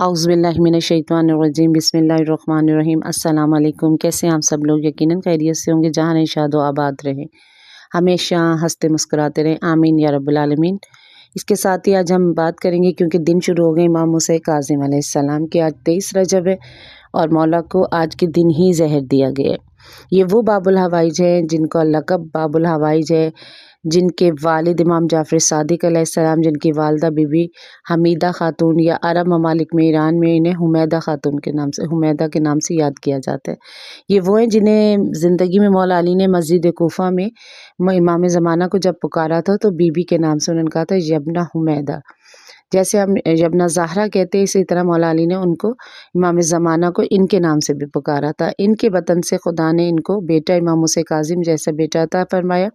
औज़ुबिल्लाहिमिनश्शैतानिर्रजीम बिस्मिल्लाहिर्रहमानिर्रहीम। अस्सलाम वालेकुम। कैसे हैं आप सब लोग? यकीनन खैरियत से होंगे। जहाँ रहें शाद व आबाद रहें, हमेशा हंसते मुस्कुराते रहें, आमीन या रब्बुल आलमीन। इसके साथ ही आज हम बात करेंगे, क्योंकि दिन शुरू हो गए इमाम मूसा काज़िम अलैहिस्सलाम के। आज 23 रजब है और मौला को आज के दिन ही जहर दिया गया है। ये वो बाबुल हवाइज हैं जिनको लक़ब बाबुल हवाइज है, जिनके वालिद इमाम जाफ़र सादिक अलैहिस्सलाम, जिनकी वालदा बीबी हमीदा खातून, या अरब ममालिक में ईरान में इन्हें हुमैदा खातून के नाम से, हुमैदा के नाम से याद किया जाता है। ये वो हैं जिन्हें ज़िंदगी में मौला अली ने मस्जिद कोफा में इमाम ज़माना को जब पुकारा था तो बीबी के नाम से उन्होंने कहा था यब्ना हुमैदा। जैसे हम यब्ना ज़हरा कहते हैं, इसी तरह मौला अली ने उनको इमाम ज़माना को इनके नाम से भी पुकारा था। इनके वतन से खुदा ने इनको बेटा इमाम मूसा काज़िम जैसा बेटा अता फरमाया,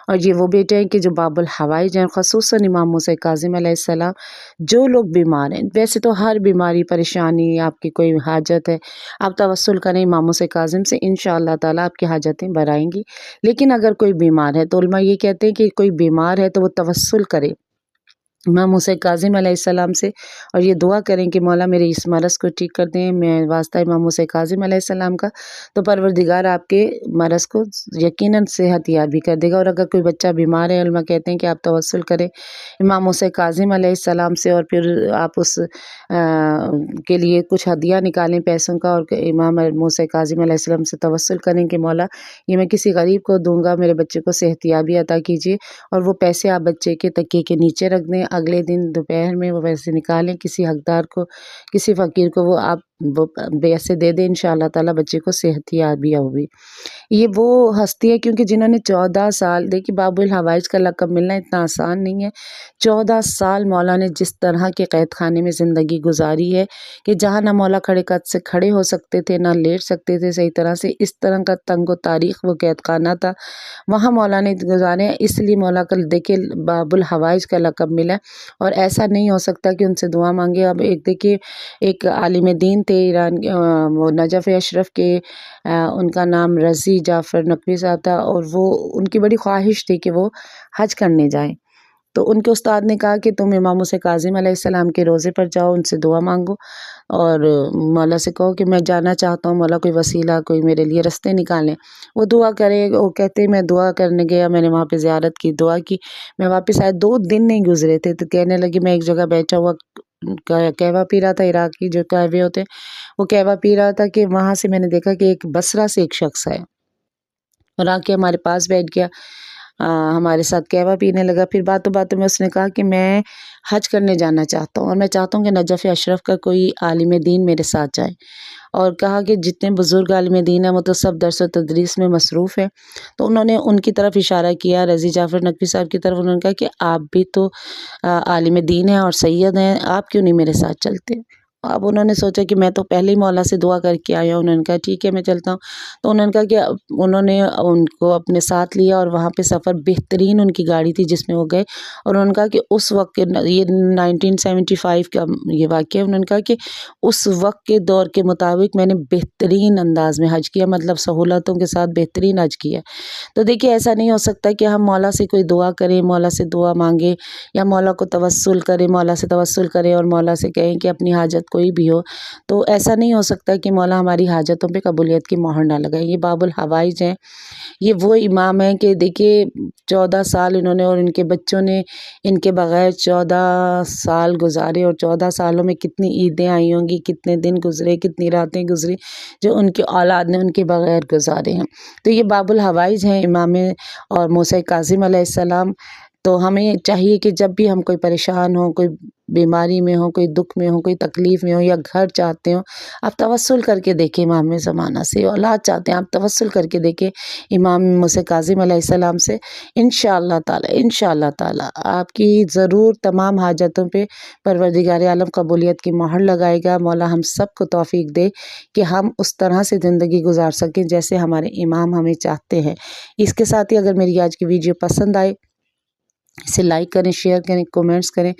और ये वो बेटे हैं कि जो बाबुल हवाइज हैं। ख़ुसूसन इमाम मूसा काज़िम अलैहिस्सलाम, जो लोग बीमार हैं, वैसे तो हर बीमारी परेशानी, आपकी कोई हाजत है, आप तवस्सुल करें इमाम मूसा काज़िम से, इंशाअल्लाह ताला आपकी हाजतें भराएंगी। लेकिन अगर कोई बीमार है तो उलमा ये कहते हैं कि कोई बीमार है तो वो तवस्सुल करे इमाम मूसा काज़िम अलैहिस्सलाम से, और ये दुआ करें कि मौला मेरे इस मरज़ को ठीक कर दें, मैं वास्ता इमाम मूसा काज़िम अलैहिस्सलाम का, तो परवरदिगार आपके मरज़ को यकीनन सेहत याब भी कर देगा। और अगर कोई बच्चा बीमार है, उलमा कहते हैं कि आप तवस्सुल करें इमाम मूसा काज़िम अलैहिस्सलाम से, और फिर आप उस के लिए कुछ हदिया निकालें पैसों का, और इमाम मूसा काज़िम अलैहिस्सलाम से तवस्सुल करें कि मौला ये मैं किसी गरीब को दूँगा, मेरे बच्चे को सेहत याबी अता कीजिए, और वो पैसे आप बच्चे के तकिए के नीचे रख दें। अगले दिन दोपहर में वो पैसे निकालें, किसी हकदार को, किसी फ़कीर को वो आप वो पैसे दे दें, इंशाअल्लाह ताला बच्चे को सेहत याबी होगी। ये वो हस्ती है क्योंकि जिन्होंने 14 साल, देखिए बाबुल हवाइज का लक़ब मिलना इतना आसान नहीं है। 14 साल मौला ने जिस तरह के क़ैद खाने में ज़िंदगी गुजारी है कि जहाँ ना मौला खड़े कद से खड़े हो सकते थे, ना लेट सकते थे सही तरह से, इस तरह का तंग व तारीख़ वो क़ैद खाना था, वहाँ मौला ने गुजारे हैं। इसलिए मौला का देखिए बाबुल हवाइज का लक़ब मिला। और ऐसा नहीं हो सकता कि उनसे दुआ मांगे। अब एक देखिए, एक आलिम दीन थे ईरान के, वो नजफ़ अशरफ के, उनका नाम रज़ी जाफ़र नकवी साहब था, और वो उनकी बड़ी ख्वाहिश थी कि वो हज करने जाएं। तो उनके उस्ताद ने कहा कि तुम इमाम मूसा काज़िम अलैहिस्सलाम के रोज़े पर जाओ, उनसे दुआ मांगो, और मौला से कहो कि मैं जाना चाहता हूँ, मौला कोई वसीला, कोई मेरे लिए रास्ते निकालें। वो दुआ करे। वो कहते मैं दुआ करने गया, मैंने वहाँ पे ज़ियारत की, दुआ की, मैं वापस आया, 2 दिन नहीं गुजरे थे, तो कहने लगी मैं एक जगह बैठा हुआ कहवा पी रहा था, इराकी जो कहवे होते हैं, वो कहवा पी रहा था, कि वहाँ से मैंने देखा कि एक बसरा से एक शख्स आया और आके हमारे पास बैठ गया, हमारे साथ कहवा पीने लगा। फिर बातों बातों में उसने कहा कि मैं हज करने जाना चाहता हूँ, और मैं चाहता हूँ कि नजफ़ अशरफ का कोई आलिम दीन मेरे साथ जाए। और कहा कि जितने बुज़ुर्ग आलिम दीन हैं वो तो सब दर्स व तदरीस में मसरूफ़ हैं। तो उन्होंने उनकी तरफ इशारा किया, रज़ी जाफ़र नकवी साहब की तरफ। उन्होंने कहा कि आप भी तो आलिम दीन हैं और सैयद हैं, आप क्यों नहीं मेरे साथ चलते? अब उन्होंने सोचा कि मैं तो पहले ही मौला से दुआ करके आया हूँ। उन्होंने कहा ठीक है मैं चलता हूँ। तो उन्होंने कहा कि उन्होंने उनको अपने साथ लिया, और वहाँ पे सफ़र बेहतरीन उनकी गाड़ी थी जिसमें वो गए। और उन्होंने कहा कि उस वक्त के, ये 1975 का ये वाक़या है, उन्होंने कहा कि उस वक्त के दौर के मुताबिक मैंने बेहतरीन अंदाज में हज किया, मतलब सहूलतों के साथ बेहतरीन हज किया। तो देखिए ऐसा नहीं हो सकता कि हम मौला से कोई दुआ करें, मौला से दुआ मांगे, या मौला को तवस्सुल करें, मौला से तवस्सुल करें और मौला से कहें कि अपनी हाजत कोई भी हो, तो ऐसा नहीं हो सकता कि मौला हमारी हाजतों पे कबूलियत की मोहर ना लगाए। ये बाबुल हवाइज हैं, ये वो इमाम हैं कि देखिए 14 साल इन्होंने और इनके बच्चों ने इनके बग़ैर 14 साल गुजारे, और 14 सालों में कितनी ईदें आई होंगी, कितने दिन गुजरे, कितनी रातें गुजरी जो उनकी औलाद ने उनके बग़ैर गुजारे हैं। तो ये बाबुल हवाइज हैं इमाम और मूसा काज़िम अलैहिस्सलाम। तो हमें चाहिए कि जब भी हम कोई परेशान हो, कोई बीमारी में हो, कोई दुख में हो, कोई तकलीफ़ में हो, या घर चाहते हो, आप तवस्सुल करके देखें इमाम ज़माना से। औलाद चाहते हैं, आप तवस्सुल करके देखें इमाम मूसा काज़िम अलैहिस्सलाम से। इंशाअल्लाह ताला आपकी ज़रूर तमाम हाजतों पे परवरदिगार आलम कबूलियत की मोहर लगाएगा। मौला हम सब को तौफ़ीक दे कि हम उस तरह से ज़िंदगी गुजार सकें जैसे हमारे इमाम हमें चाहते हैं। इसके साथ ही अगर मेरी आज की वीडियो पसंद आए, इसे लाइक करें, शेयर करें, कमेंट्स करें,